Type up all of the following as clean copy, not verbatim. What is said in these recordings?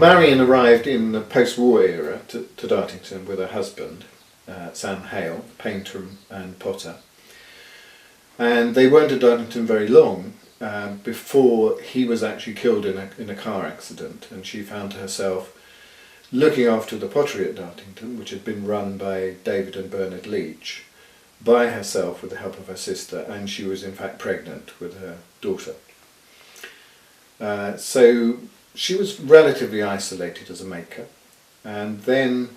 Marianne arrived in the post-war era to Dartington with her husband, Sam Hale, painter and potter. And they weren't at Dartington very long before he was actually killed in a car accident, and she found herself looking after the pottery at Dartington, which had been run by David and Bernard Leach, by herself with the help of her sister, and she was in fact pregnant with her daughter. So she was relatively isolated as a maker, and then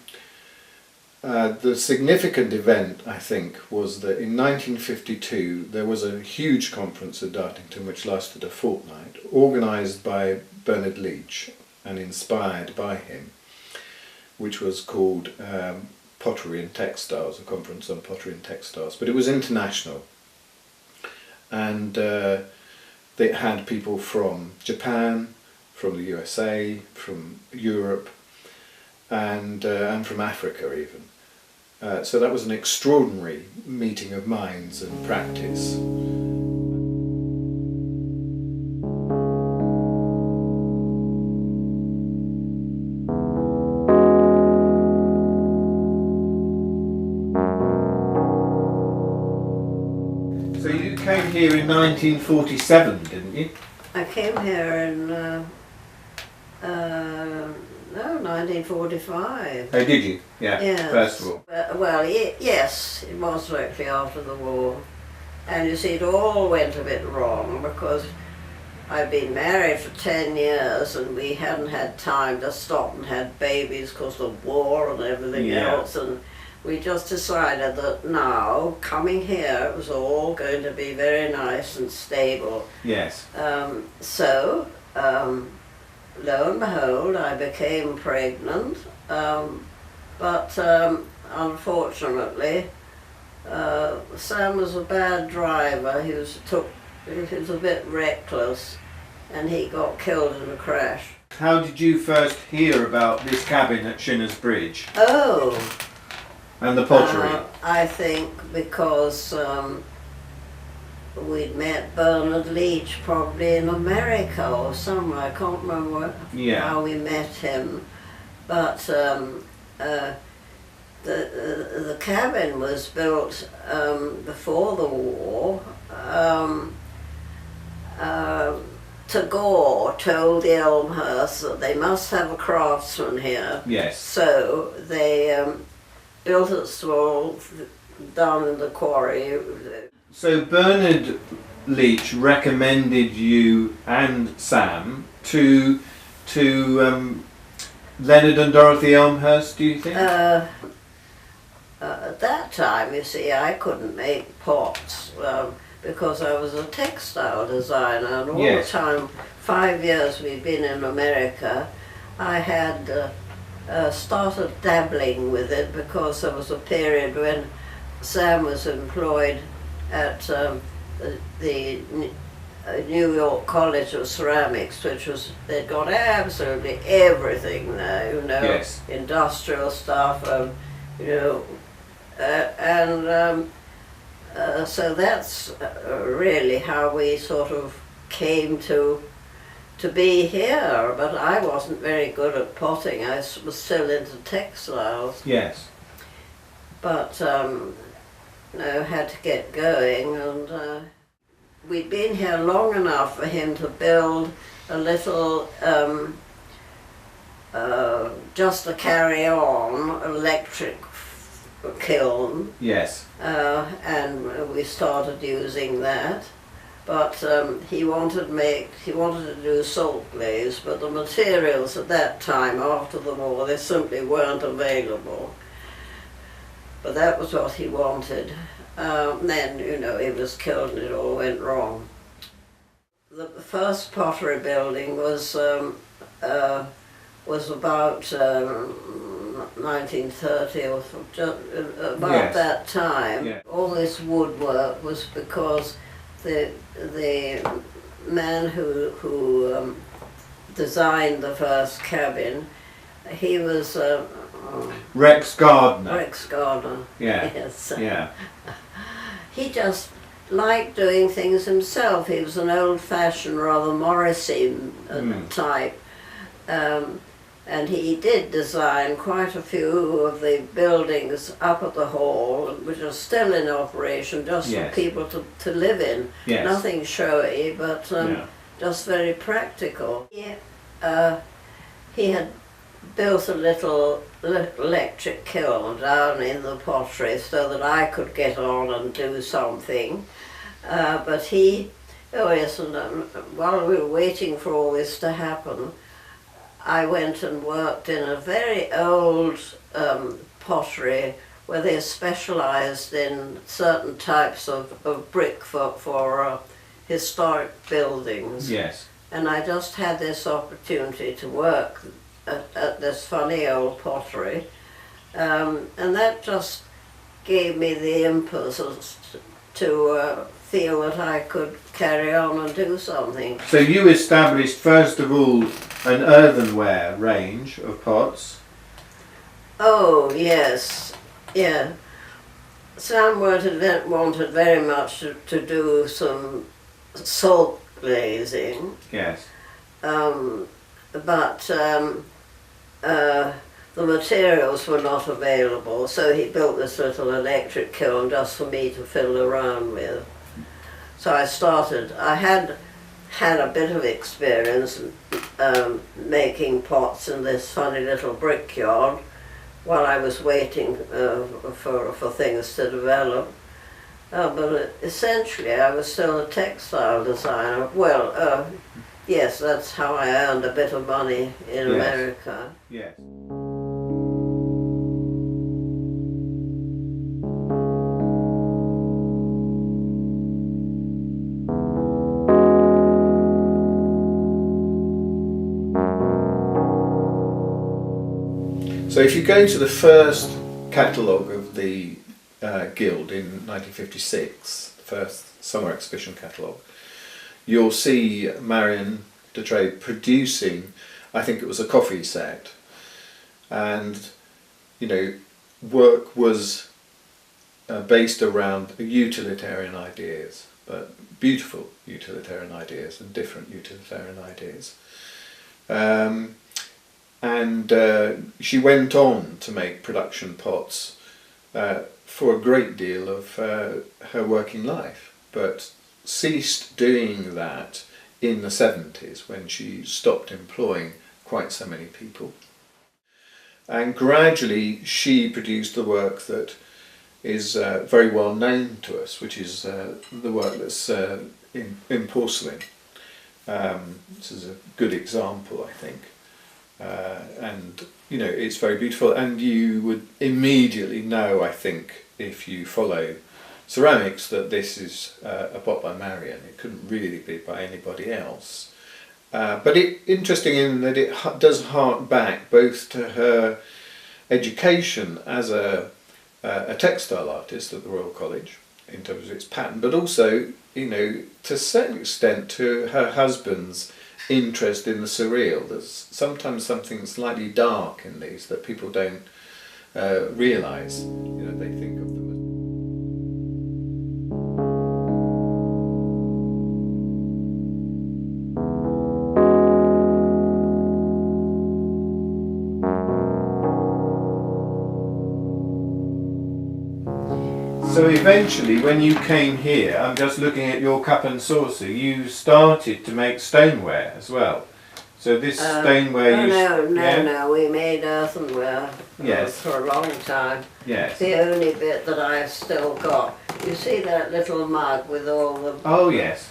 the significant event, I think, was that in 1952 there was a huge conference at Dartington which lasted a fortnight, organised by Bernard Leach and inspired by him, which was called Pottery and Textiles, a conference on pottery and textiles, but it was international, and it had people from Japan, from the USA, from Europe, and from Africa even. So that was an extraordinary meeting of minds and practice. So you came here in 1947, didn't you? I came here in 1945. Oh, did you? Yeah. Yes. First of all. Yes, it was directly after the war. And you see, it all went a bit wrong because I'd been married for 10 years and we hadn't had time to stop and had babies because of the war and everything else. And we just decided that now, coming here, it was all going to be very nice and stable. Yes. So, lo and behold, I became pregnant, but unfortunately, Sam was a bad driver. He was a bit reckless, and he got killed in a crash. How did you first hear about this cabin at Shinner's Bridge? Oh. And the pottery? I think because we'd met Bernard Leach probably in America or somewhere. I can't remember how we met him, but the cabin was built before the war. Tagore told the Elmhurst that they must have a craftsman here. Yes. So they built a stall down in the quarry. So Bernard Leach recommended you and Sam to Leonard and Dorothy Elmhurst, do you think? At that time, you see, I couldn't make pots because I was a textile designer, and all the time, 5 years we'd been in America, I had started dabbling with it because there was a period when Sam was employed at the New York College of Ceramics, which was, they'd got absolutely everything there, you know, industrial stuff, so that's really how we sort of came to be here, but I wasn't very good at potting. I was still into textiles. Yes. But had to get going, and we'd been here long enough for him to build a little just to carry on electric kiln. Yes. And we started using that. But he wanted to do salt glaze, but the materials at that time, after the war, they simply weren't available. But that was what he wanted. Then, he was killed and it all went wrong. The first pottery building was about 1930 or just about that time. Yeah. All this woodwork was because the man who designed the first cabin, he was Rex Gardner. Rex Gardner. Yeah. Yes. Yeah. He just liked doing things himself. He was an old-fashioned, rather Morrissey type. And he did design quite a few of the buildings up at the hall, which are still in operation, just Yes. for people to live in. Yes. Nothing showy, but Yeah. just very practical. He had built a little electric kiln down in the pottery so that I could get on and do something. But while we were waiting for all this to happen, I went and worked in a very old pottery where they specialised in certain types of brick for historic buildings. Yes. And I just had this opportunity to work at this funny old pottery, and that just gave me the impulse to feel that I could carry on and do something. So you established first of all an earthenware range of pots. Oh yes, yeah. Sam wanted very much to do some salt glazing. Yes. But the materials were not available, so he built this little electric kiln just for me to fiddle around with. So I had a bit of experience making pots in this funny little brickyard while I was waiting for things to develop. But essentially I was still a textile designer. Well, yes, that's how I earned a bit of money in America. Yes. So if you go to the first catalogue of the Guild in 1956, the first summer exhibition catalogue, you'll see Marianne de Trey producing, I think it was a coffee set, and work was based around utilitarian ideas, but beautiful utilitarian ideas and different utilitarian ideas. And she went on to make production pots for a great deal of her working life, but ceased doing that in the 70s when she stopped employing quite so many people. And gradually she produced the work that is very well known to us, which is the work that's in porcelain. This is a good example, I think. And it's very beautiful, and you would immediately know, I think, if you follow ceramics, that this is a pot by Marianne. It couldn't really be by anybody else. But interesting in that it does hark back both to her education as a textile artist at the Royal College in terms of its pattern, but also, to a certain extent, to her husband's interest in the surreal. There's sometimes something slightly dark in these that people don't realise. They think of them as... So eventually, when you came here, I'm just looking at your cup and saucer, you started to make stoneware as well. So this stoneware No, we made earthenware for a long time. Yes. The only bit that I've still got, you see that little mug with all the... Oh yes.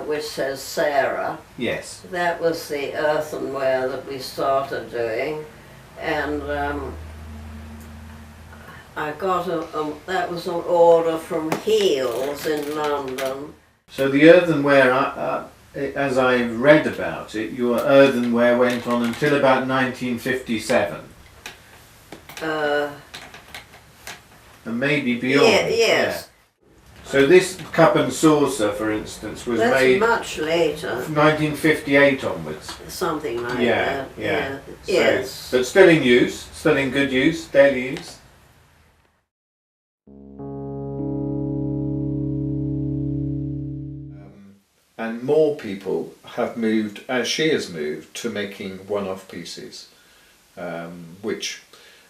Which says Sarah. Yes. That was the earthenware that we started doing, and I got that was an order from Heels in London. So the earthenware, as I've read about it, your earthenware went on until about 1957. And maybe beyond. Yes. Yeah. So this cup and saucer, for instance, was made much later. 1958 onwards. Something like that. Yeah. Yeah. So, Yes. but still in use, still in good use, daily use. And more people have moved, as she has moved, to making one-off pieces. which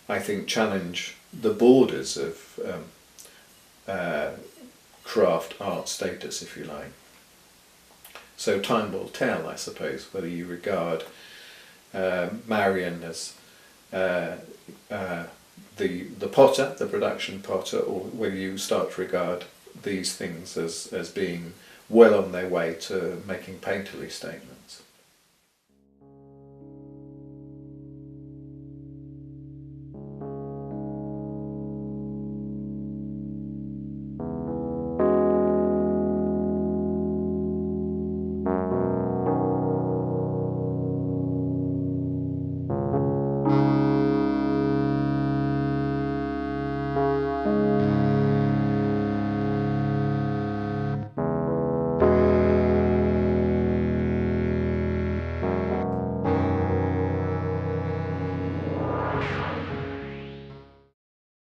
I think challenge the borders of craft art status, if you like. So time will tell, I suppose, whether you regard Marianne as the potter, the production potter, or whether you start to regard these things as being well on their way to making painterly statements.